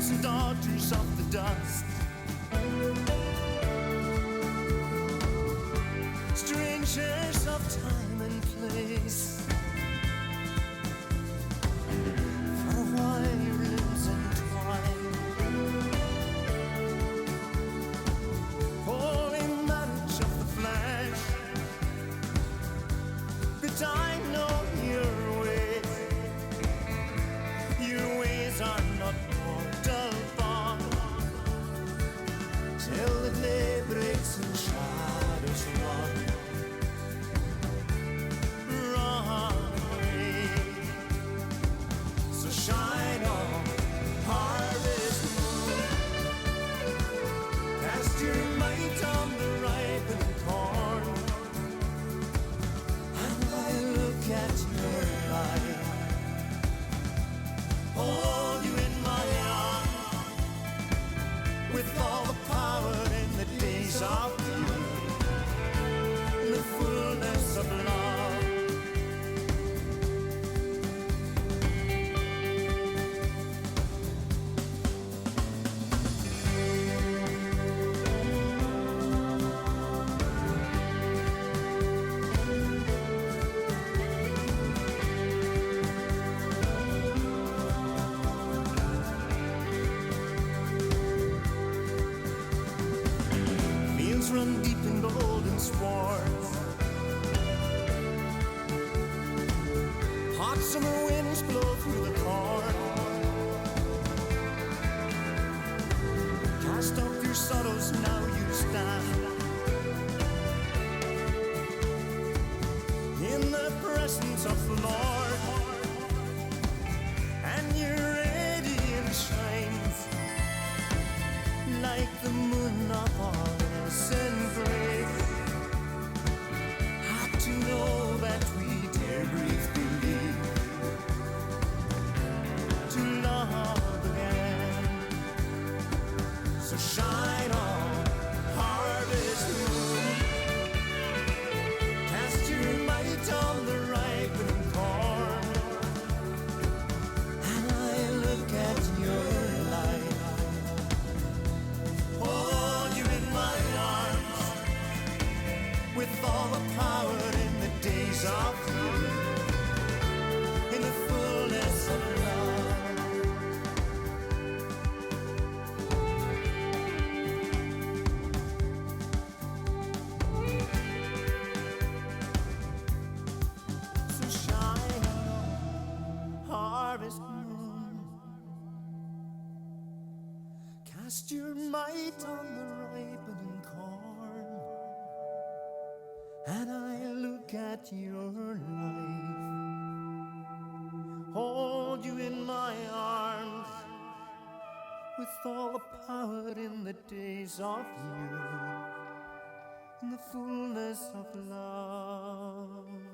sons and daughters of the dust. Strangers of time and place. For a while your limbs entwine, holy marriage of the flesh. But I know your ways are not mortal born. Till the day breaks and shadows run away. So shine on, harvest moon, cast your might on the ripened corn, and I look at your light, hold you in my arms, with all the power in the days of youth, in the fullness of love. Fields run deep in golden sward, hot summer winds blow through the corn. Cast off your sorrows, now you stand in the presence of the Lord, and your radiance shines like the moon of innocent grace. Hard to know that we dare breathe, believe, to love again. So shine on, harvest moon, cast your might on the ripened corn, and I look at your light, hold you in my arms, with all the power in the days of youth, in the fullness of love. So shine on, harvest moon, cast your might on the ripening corn, and I look at your life, hold you in my arms, with all the power in the days of youth, in the fullness of love.